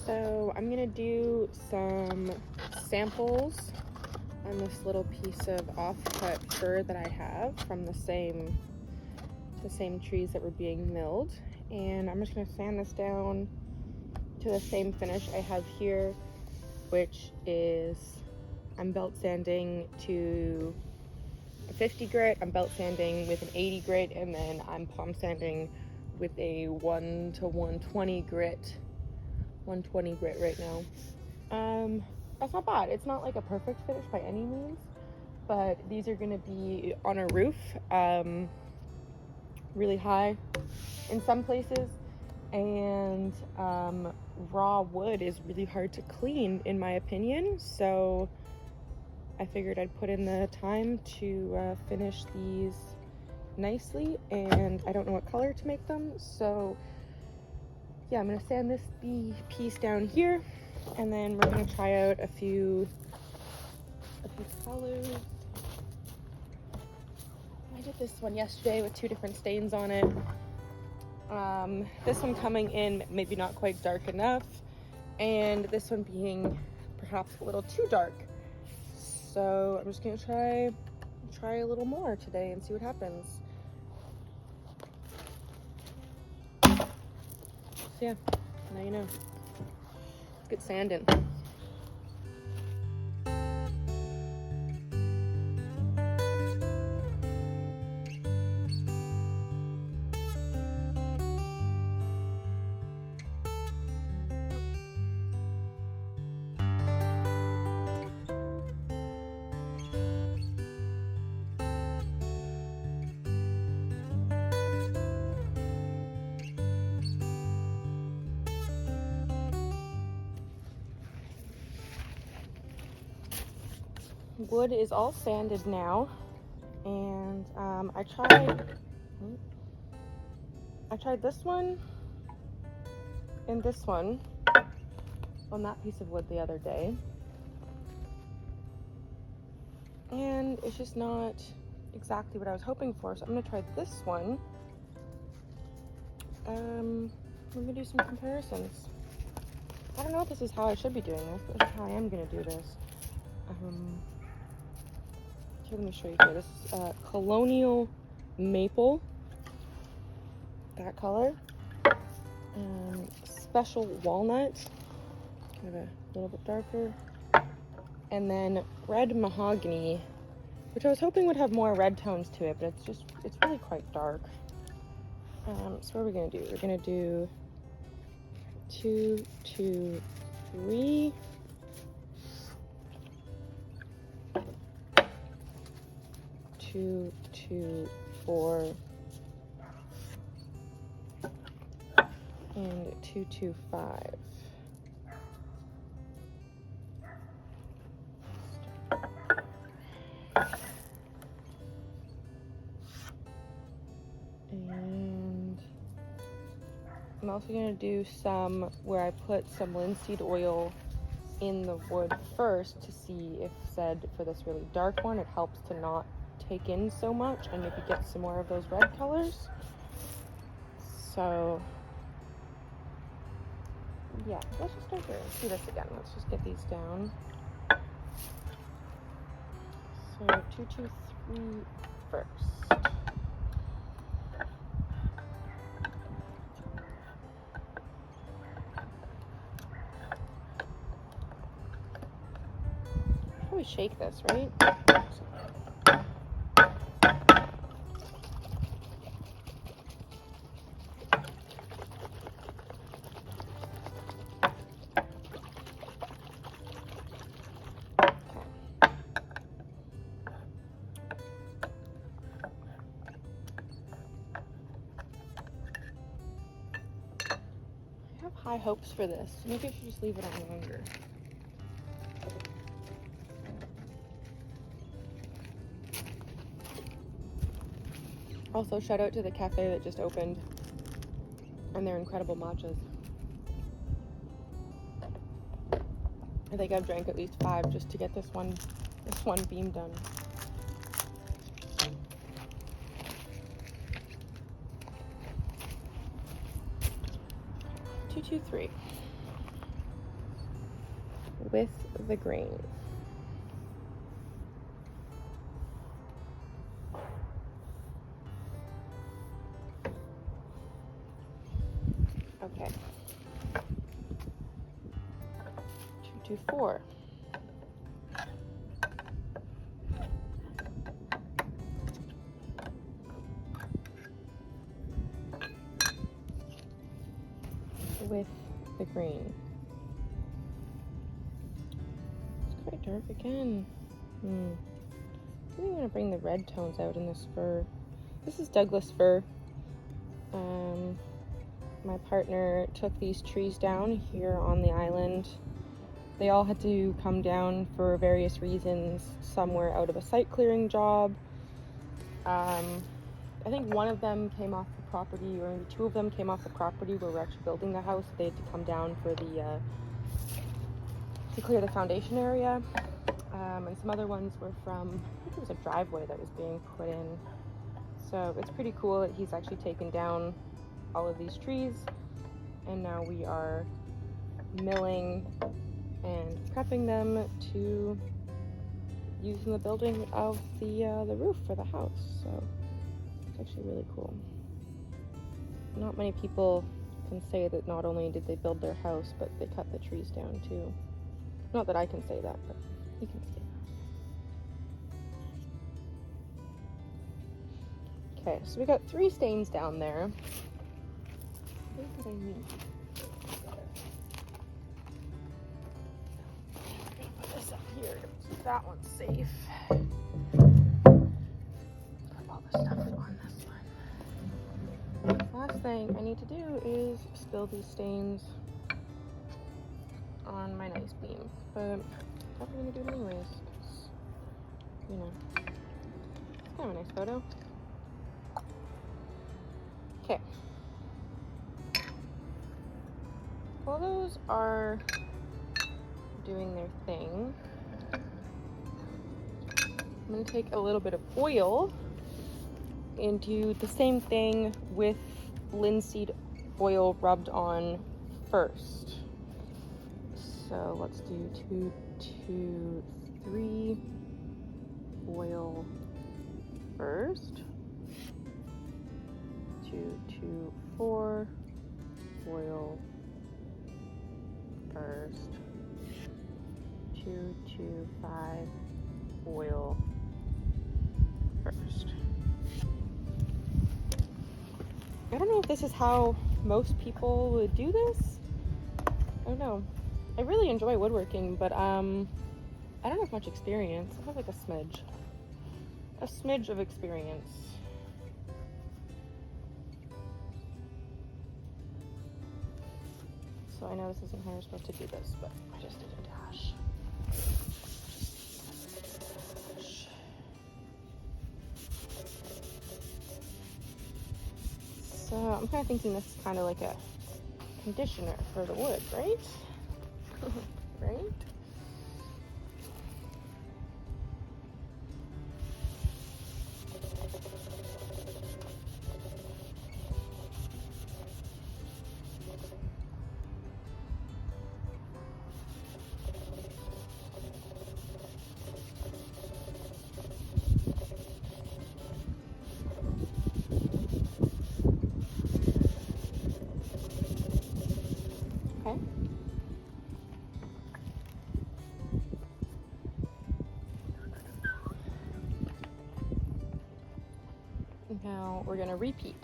So I'm gonna do some samples on this little piece of offcut fir that I have from the same trees that were being milled, and I'm just gonna sand this down to the same finish I have here, which is I'm belt sanding to a 50 grit, I'm belt sanding with an 80 grit, and then I'm palm sanding with a 1 to 120 grit. 120 grit right now. That's not bad. It's not like a perfect finish by any means, but these are gonna be on a roof, really high in some places, and raw wood is really hard to clean in my opinion, so I figured I'd put in the time to finish these nicely, and I don't know what color to make them, so yeah, I'm gonna sand this piece down here, and then we're gonna try out a few colors. I did this one yesterday with 2 different stains on it. This one coming in maybe not quite dark enough, and this one being perhaps a little too dark. So I'm just gonna try a little more today and see what happens. So yeah, now you know. Let's get sanding. Wood is all sanded now, and I tried this one and this one on that piece of wood the other day, and it's just not exactly what I was hoping for, so I'm gonna try this one. I'm gonna do some comparisons. I don't know if this is how I should be doing this, but this is how I am gonna do this. Here, let me show you here. This is Colonial Maple, that color. Special Walnut, kind of a little bit darker. And then Red Mahogany, which I was hoping would have more red tones to it, but it's really quite dark. So what are we gonna do? We're gonna do 2, 2, 3. 2, 2, 4, and 2, 2, 5. And I'm also going to do some where I put some linseed oil in the wood first to see if said for this really dark one it helps to not take in so much and maybe get some more of those red colors. So yeah, let's just start here. Let's do this again. Let's just get these down. So 2, 2, 3 first. Probably shake this, right? I have high hopes for this. Maybe I should just leave it on longer. Also, shout out to the cafe that just opened and their incredible matchas. I think I've drank at least 5 just to get this one beam done. Two, 2, 3. with the grain. Okay. 224. With the green. It's quite dark again. I really want to bring the red tones out in this fir. This is Douglas fir. My partner took these trees down here on the island. They all had to come down for various reasons. Some were out of a site clearing job. I think one of them came off the property, or maybe two of them came off the property where we're actually building the house. They had to come down for the to clear the foundation area. And some other ones were from, I think it was a driveway that was being put in. So it's pretty cool that he's actually taken down all of these trees, and now we are milling and prepping them to use in the building of the roof for the house. So it's actually really cool. Not many people can say that not only did they build their house, but they cut the trees down too. Not that I can say that, but you can say that. Okay, so we got 3 stains down there. What did I mean? Put this up here to keep that one safe. Put all the stuff on this one. Last thing I need to do is spill these stains on my nice beam, but I'm probably gonna do it anyways, because, you know, it's kind of a nice photo. Okay. While those are doing their thing, I'm going to take a little bit of oil and do the same thing with linseed oil rubbed on first. So let's do 2, 2, 3 oil first. 2, 2, 4 oil first. 2, 2, 5 oil first. I don't know if this is how most people would do this. I don't know. I really enjoy woodworking, but I don't have much experience. I have like a smidge of experience. So I know this isn't how you're supposed to do this, but I just did a dash. So I'm kind of thinking this is kind of like a conditioner for the wood, right? Right? Okay. Now we're gonna repeat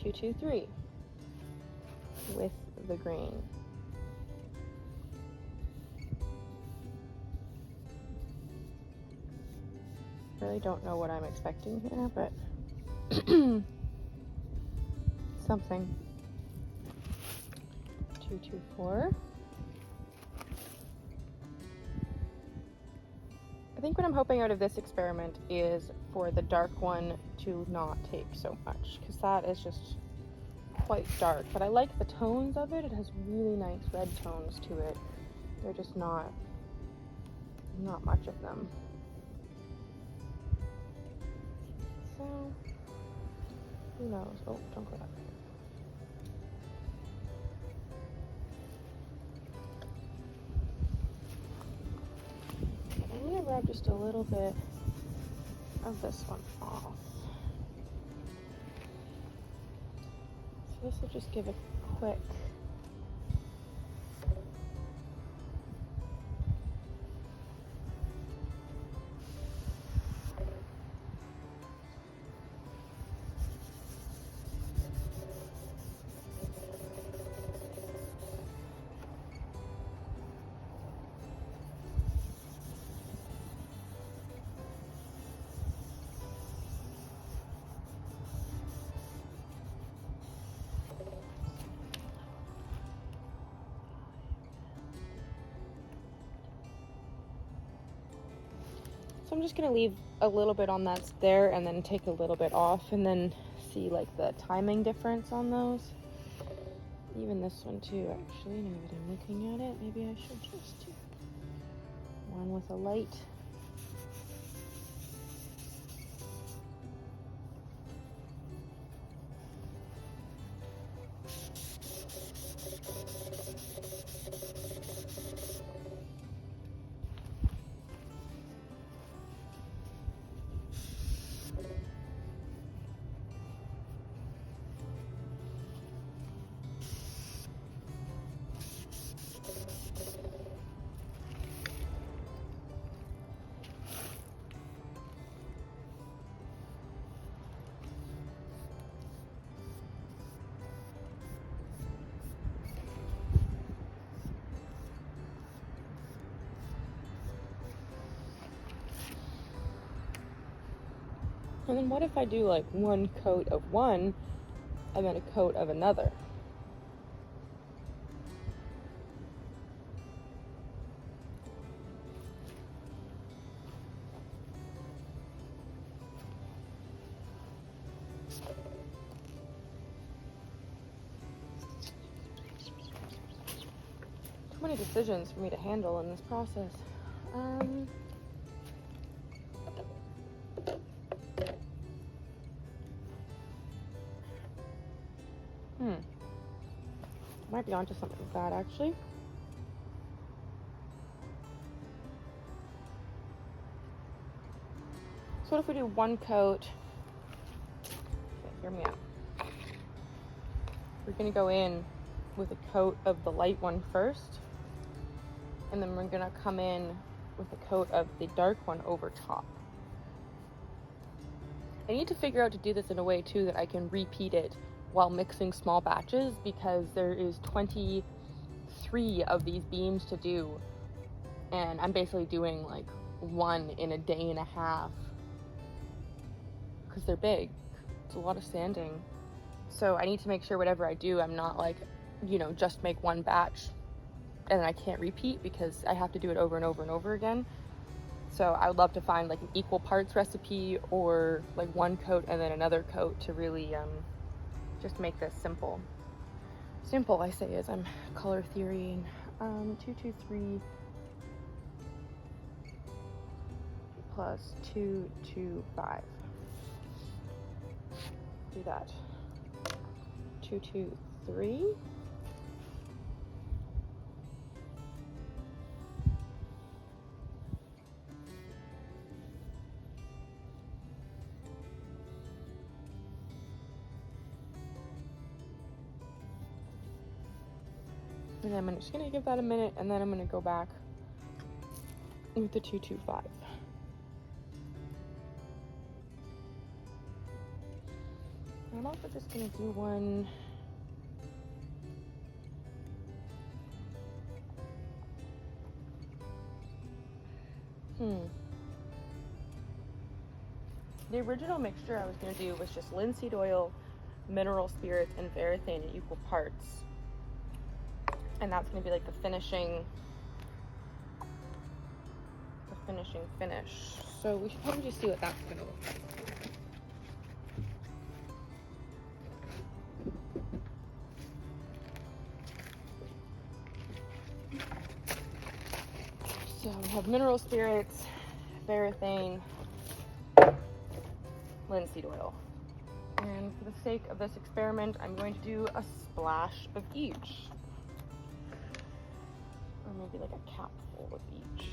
2, 2, 3 with the grain. Really don't know what I'm expecting here, but something. 2, 2, 4. I think what I'm hoping out of this experiment is for the dark one to not take so much, because that is just quite dark. But I like the tones of it. It has really nice red tones to it. They're just not much of them. So, who knows? Oh, don't go that way. grab just a little bit of this one off. So this will just give a quick So I'm just gonna leave a little bit on that's there and then take a little bit off and then see like the timing difference on those. Even this one too, actually, now that I'm looking at it, maybe I should just do one with a light. And then what if I do like one coat of one and then a coat of another? Too many decisions for me to handle in this process. Might be onto something with that, actually. So what if we do one coat? Okay, hear me out. We're gonna go in with a coat of the light one first, and then we're gonna come in with a coat of the dark one over top. I need to figure out to do this in a way too that I can repeat it while mixing small batches, because there is 23 of these beams to do, and I'm basically doing like one in a day and a half because they're big. It's a lot of sanding. So I need to make sure whatever I do, I'm not like, you know, just make one batch and then I can't repeat because I have to do it over and over and over again. So I would love to find like an equal parts recipe or like one coat and then another coat to really just make this simple. Simple, I say, as I'm color theorying. 223 plus 225. Do that. 223. And then I'm just gonna give that a minute, and then I'm gonna go back with the 225. I'm also just gonna do one. The original mixture I was gonna do was just linseed oil, mineral spirits, and varathane in equal parts. And that's gonna be like the finishing finish. So we should probably just see what that's gonna look like. So we have mineral spirits, varathane, linseed oil. And for the sake of this experiment, I'm going to do a splash of each. Or maybe like a capful of each.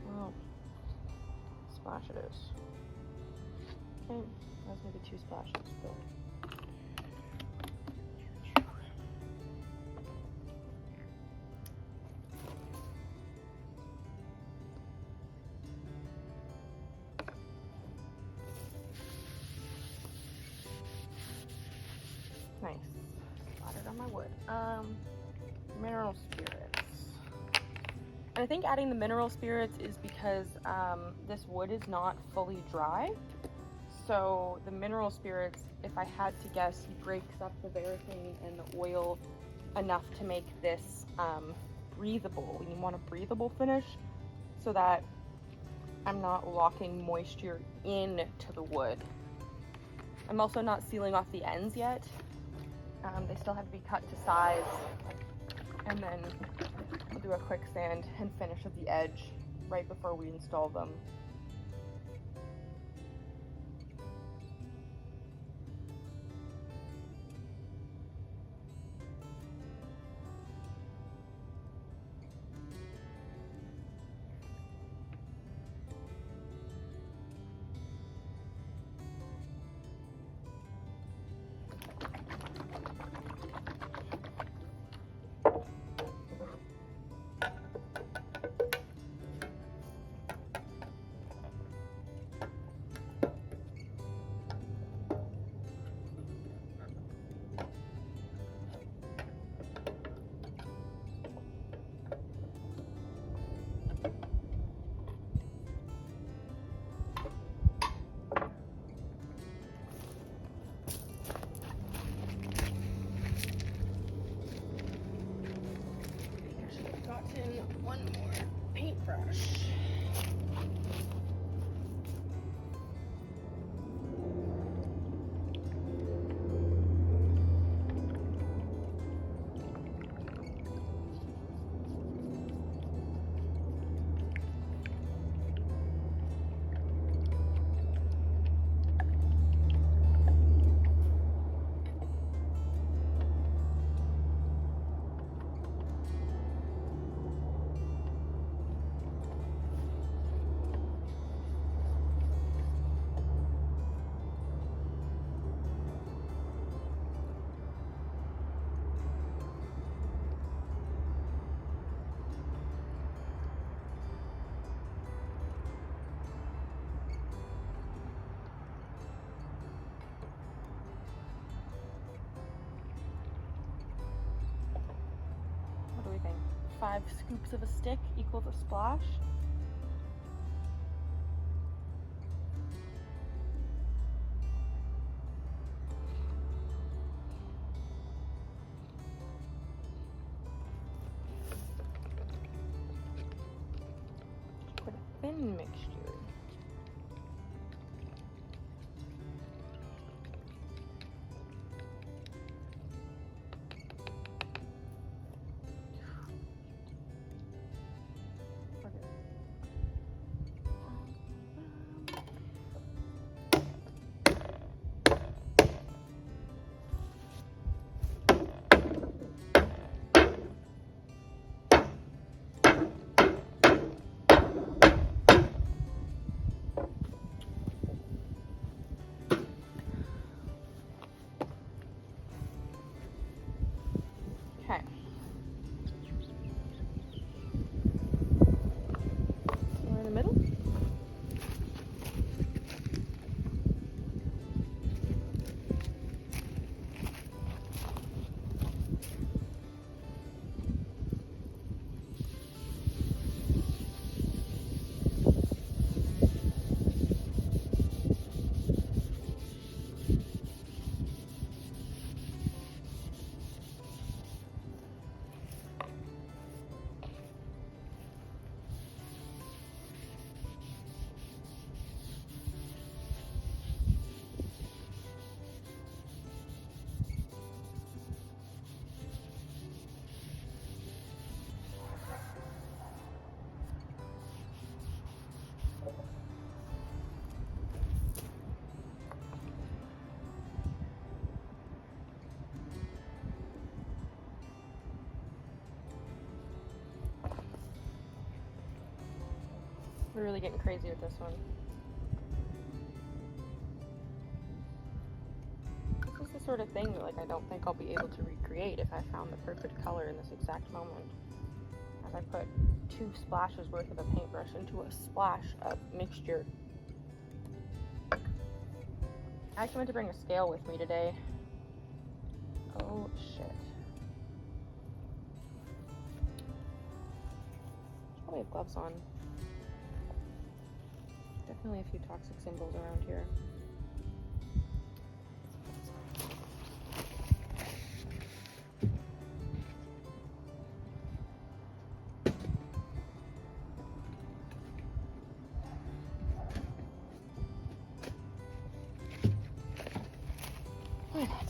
Well, splash it is. Okay, that's maybe 2 splashes, but nice. Splattered on my wood. Mineral spirits. And I think adding the mineral spirits is because this wood is not fully dry. So the mineral spirits, if I had to guess, breaks up the varathane and the oil enough to make this breathable. You want a breathable finish so that I'm not locking moisture into the wood. I'm also not sealing off the ends yet. They still have to be cut to size, and then we'll do a quick sand and finish of the edge right before we install them. One more paintbrush. What do we think? 5 scoops of a stick equals a splash? Quite a thin mixture. We're really getting crazy with this one. This is the sort of thing that, like, I don't think I'll be able to recreate if I found the perfect color in this exact moment. As I put 2 splashes worth of a paintbrush into a splash of mixture. I actually meant to bring a scale with me today. Oh shit. Probably have gloves on. Definitely a few toxic symbols around here. Why not?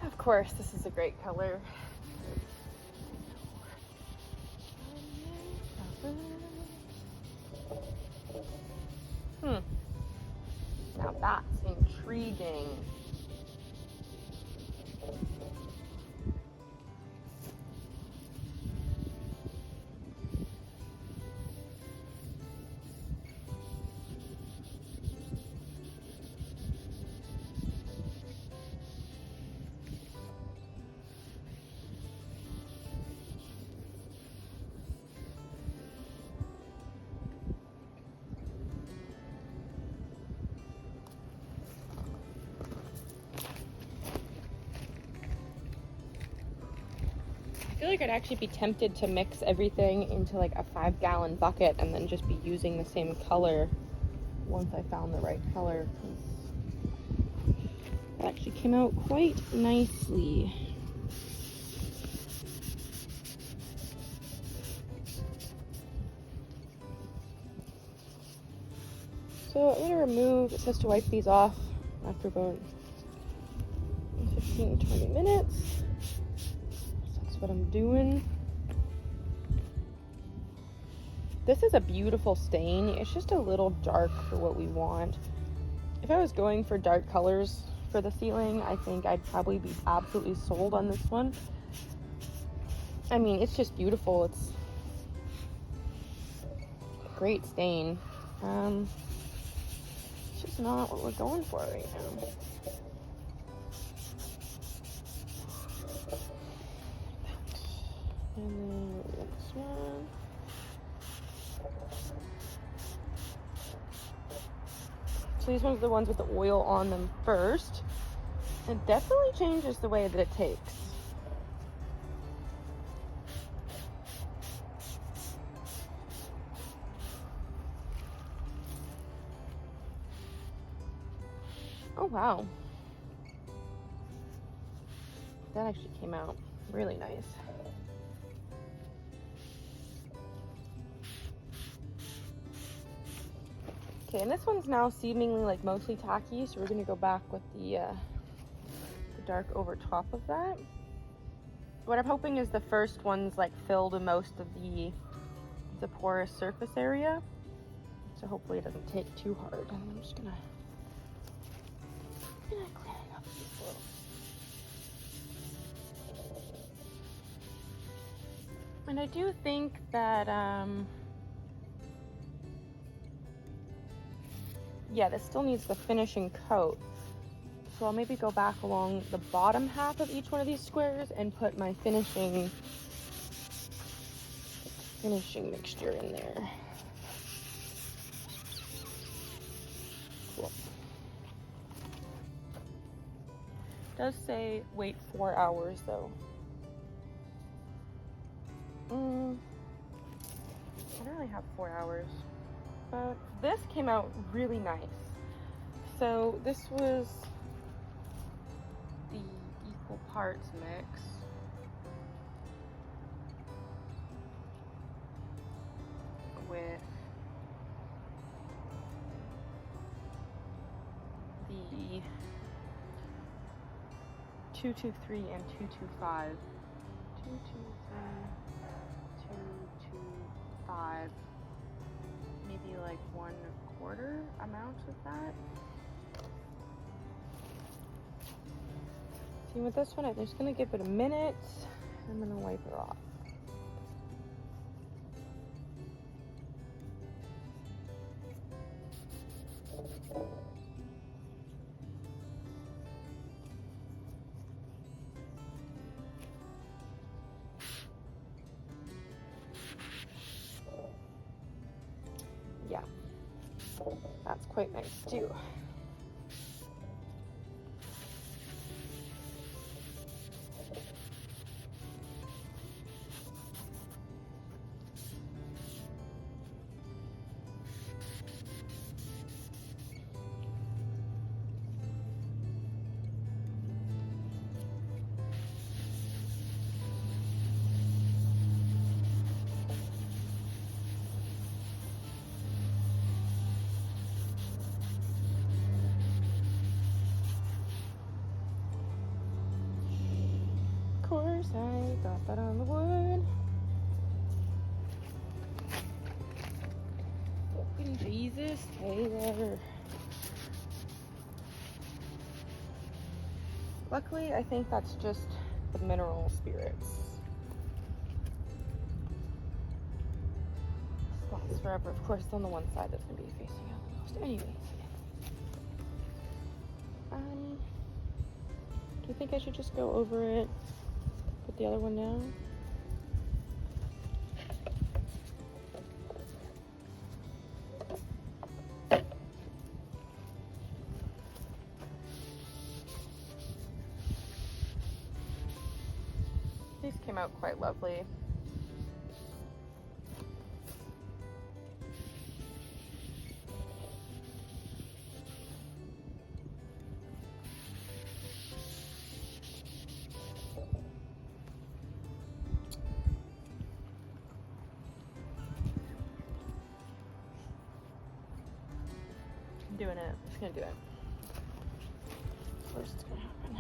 Of course, this is a great color. Now that's intriguing. I feel like I'd actually be tempted to mix everything into like a 5-gallon bucket and then just be using the same color once I found the right color. It actually came out quite nicely. So I'm going to remove, it says to wipe these off after about 15-20 minutes. What I'm doing. This is a beautiful stain. It's just a little dark for what we want. If I was going for dark colors for the ceiling, I think I'd probably be absolutely sold on this one. I mean, it's just beautiful. It's a great stain. It's just not what we're going for right now. And then this one. So these ones are the ones with the oil on them first. It definitely changes the way that it takes. Oh wow. That actually came out really nice. Okay, and this one's now seemingly like mostly tacky, so we're gonna go back with the dark over top of that. What I'm hoping is the first one's like filled most of the porous surface area, so hopefully it doesn't take too hard. And I'm just gonna clean it up just a little. And I do think that yeah, this still needs the finishing coat. So I'll maybe go back along the bottom half of each one of these squares and put my finishing mixture in there. Cool. It does say wait 4 hours though. I don't really have 4 hours, but this came out really nice. So this was the equal parts mix. With the 223 and 225. 223, 225. Maybe like 1/4 amount of that. See, with this one, I'm just gonna give it a minute. I'm gonna wipe it off. Yeah, that's quite nice too. Of course, I got that on the wood. Fucking Jesus, Taylor. Luckily, I think that's just the mineral spirits. This lasts forever. Of course, it's on the one side that's gonna be facing out the most. Anyways. Do you think I should just go over it? Put the other one down? These came out quite lovely. I'm doing it. I'm just gonna do it. First, it's gonna happen.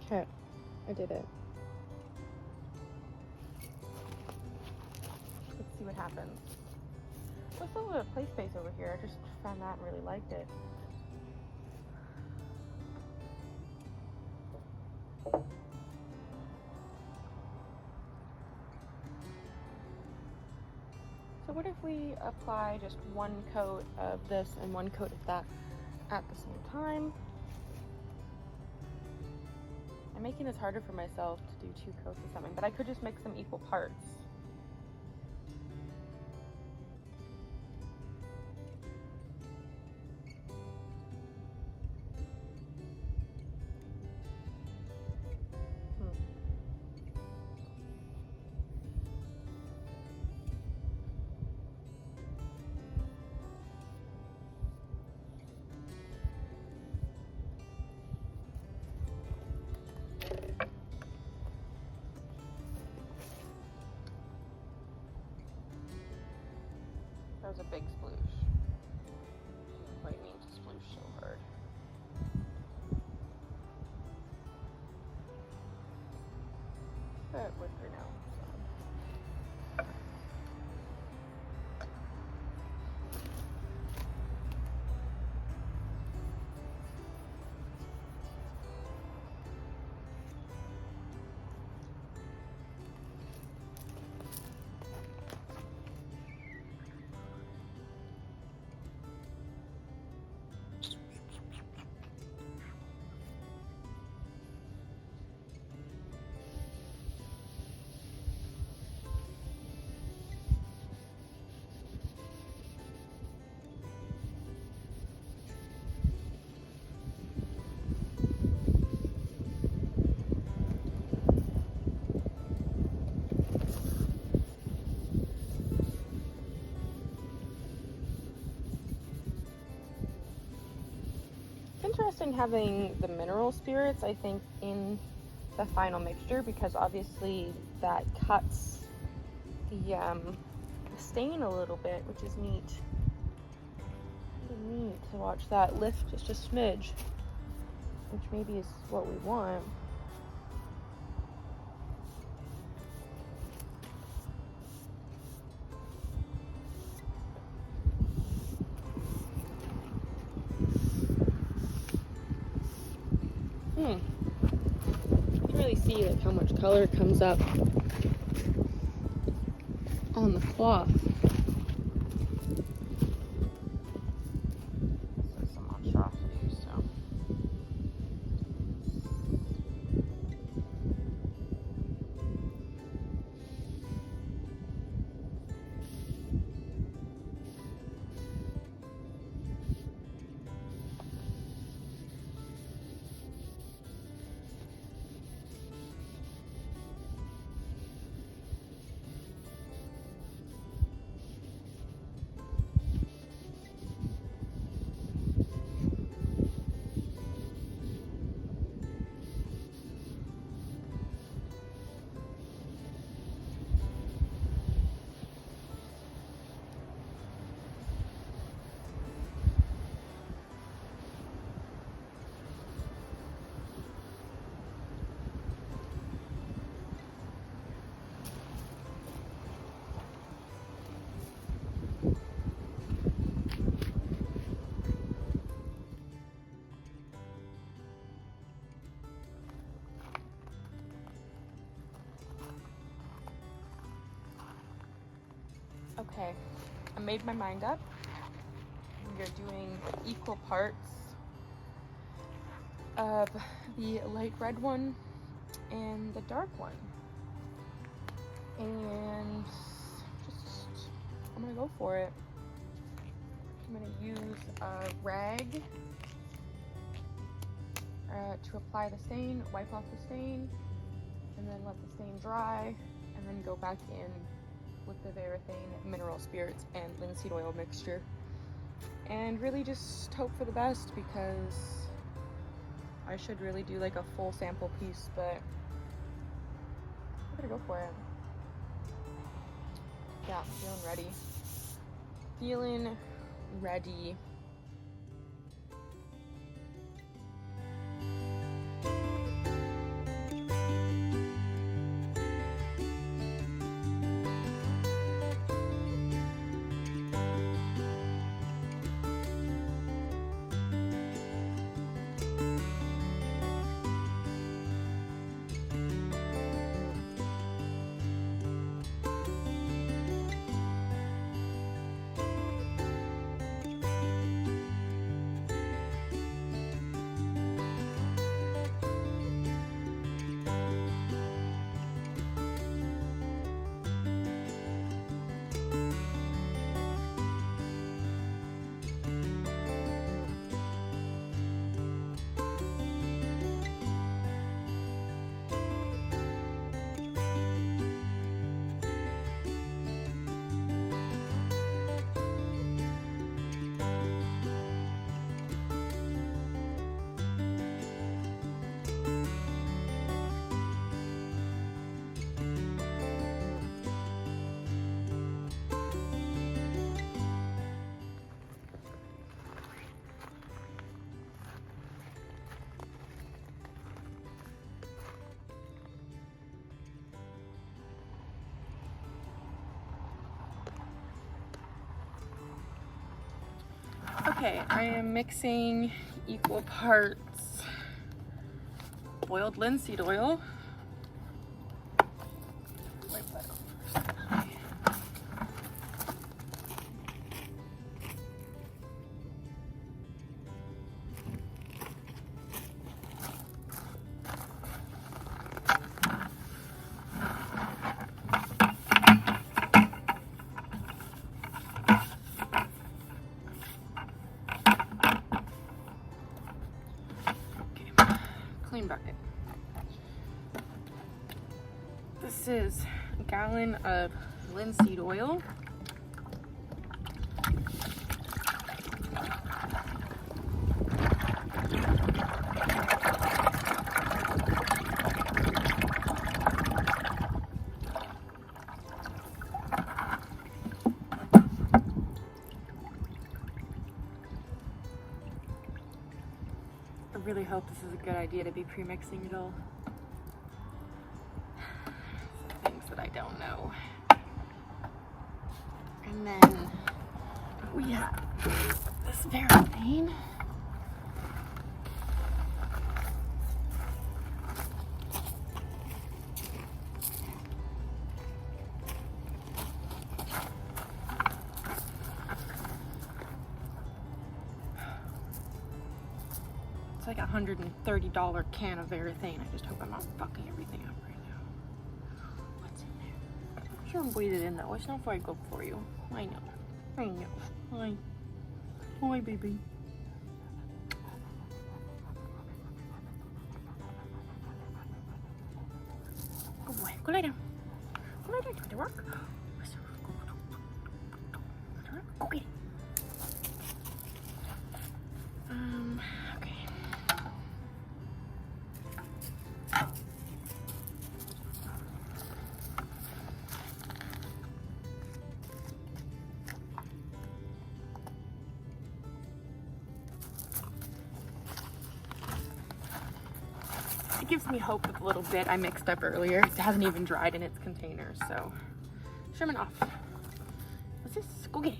Okay, I did it. Let's see what happens. There's a little play space over here. I just found that and really liked it. So what if we apply just one coat of this and one coat of that at the same time? I'm making this harder for myself to do 2 coats of something, but I could just make some equal parts. That was a big sploosh. Didn't quite mean to sploosh so hard. But we're through now. interested in having the mineral spirits, I think, in the final mixture, because obviously that cuts the stain a little bit, which is neat. Really neat to watch that lift just a smidge, which maybe is what we want. You can really see like how much color comes up on the cloth. So some monstrosity, so. Okay, I made my mind up. We are doing equal parts of the light red one and the dark one. And I'm gonna go for it. I'm gonna use a rag to apply the stain, wipe off the stain, and then let the stain dry, and then go back in with the varathane, mineral spirits, and linseed oil mixture. And really just hope for the best, because I should really do like a full sample piece, but I'm gonna go for it. Yeah, feeling ready. Feeling ready. Okay, I am mixing equal parts boiled linseed oil. Wipe that off first. Clean bucket. This is a gallon of linseed oil. really hope this is a good idea to be pre-mixing it all. Some things that I don't know. And then we have this varathane. It's like a $130 can of varathane. I just hope I'm not fucking everything up right now. What's in there? Sure, breathe it in though. It's not very good for you. I know. I know. Hi. Hi, baby. Good boy. Go lay down. Go lay down. Do you want to work? Go get it. Okay. It gives me hope with a little bit I mixed up earlier. It hasn't even dried in its container, so sherman off. What's this? Go get it.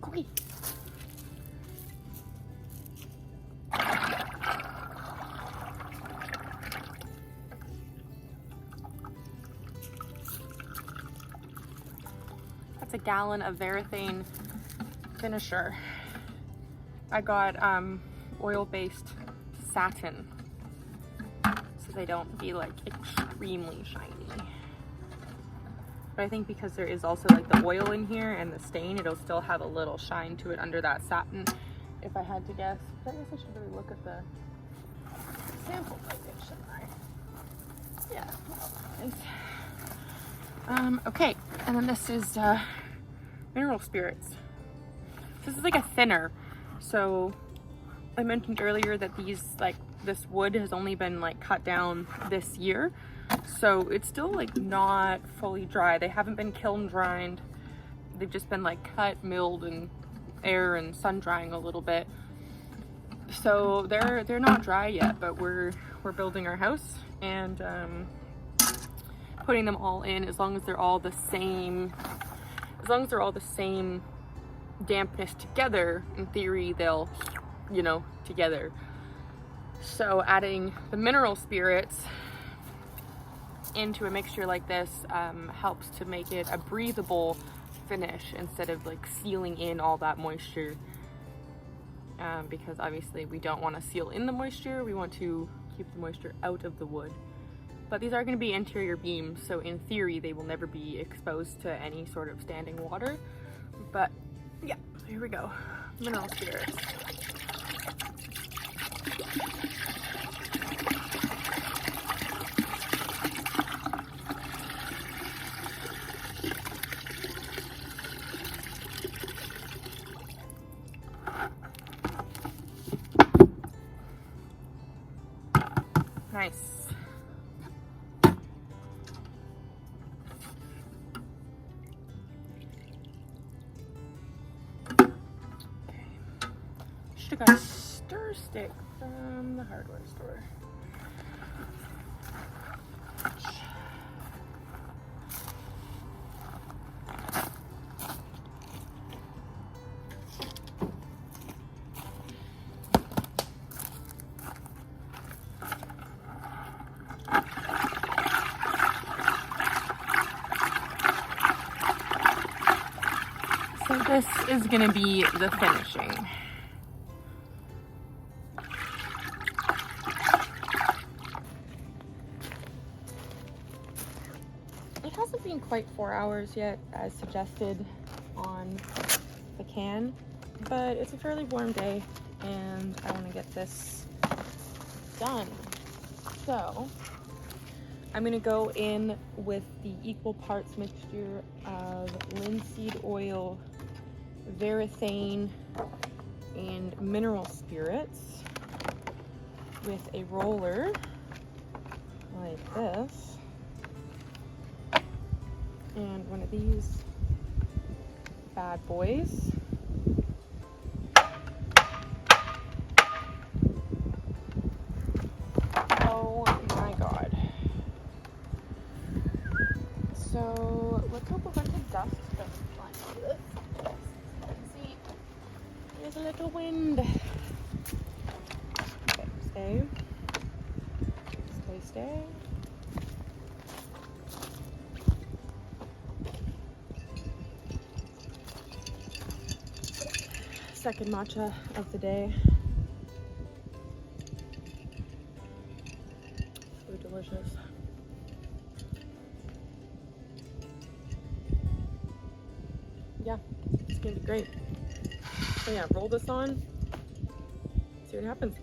Cookie. That's a gallon of varathane finisher. I got oil-based satin so they don't be like extremely shiny. But I think because there is also like the oil in here and the stain, it'll still have a little shine to it under that satin, if I had to guess. But I guess I should really look at the sample package, shouldn't I? Yeah. Nice. Okay, and then this is mineral spirits. This is like a thinner. So I mentioned earlier that this wood has only been like cut down this year. So it's still like not fully dry. They haven't been kiln dried. They've just been like cut, milled, and air and sun drying a little bit. So they're not dry yet, but we're building our house and putting them all in. As long as they're all the same dampness together, in theory they'll, together. So adding the mineral spirits into a mixture like this helps to make it a breathable finish instead of like sealing in all that moisture, because obviously we don't want to seal in the moisture. We want to keep the moisture out of the wood. But these are going to be interior beams, so in theory they will never be exposed to any sort of standing water. But yeah, so here we go. Mineral spirits. Nice. Should have got a stir stick from the hardware store. So this is going to be the finishing. It hasn't been quite 4 hours yet, as suggested on the can, but it's a fairly warm day and I want to get this done. So I'm going to go in with the equal parts mixture of linseed oil varathane and mineral spirits with a roller like this, and one of these bad boys. Oh my god. So let's hope we're going to dust this one. See, there's a little wind. Okay, stay. Stay, stay. Second matcha of the day. So delicious. Yeah, it's gonna be great. So yeah, roll this on, see what happens.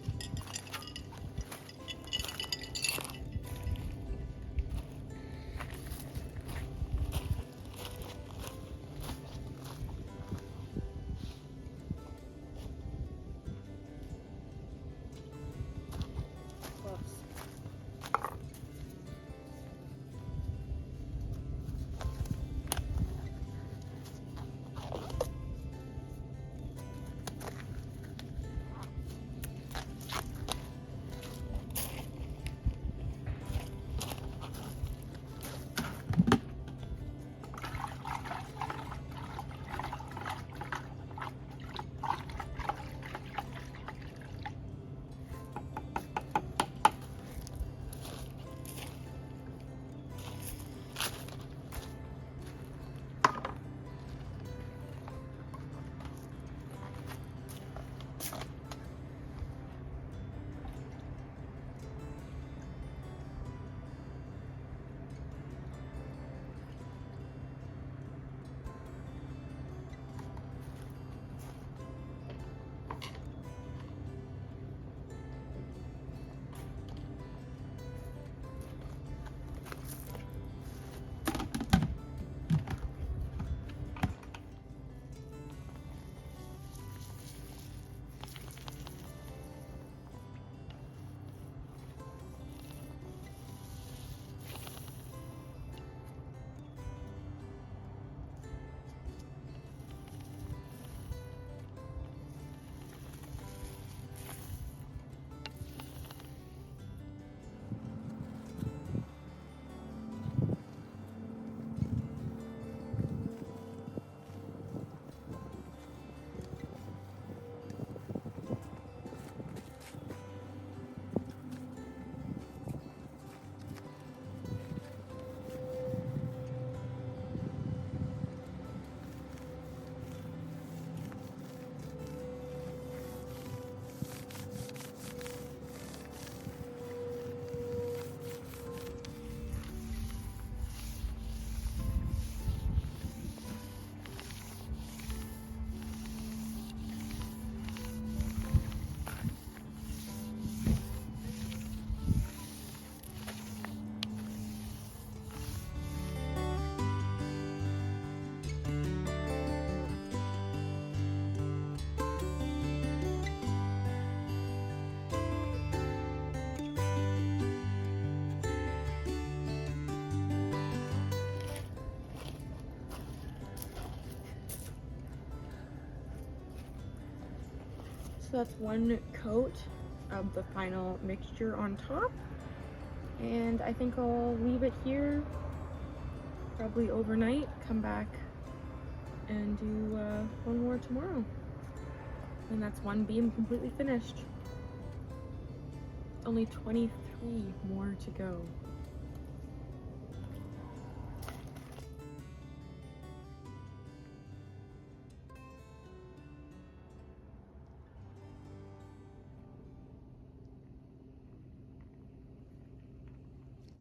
So that's one coat of the final mixture on top, and I think I'll leave it here probably overnight, come back and do one more tomorrow, and that's one beam completely finished. Only 23 more to go.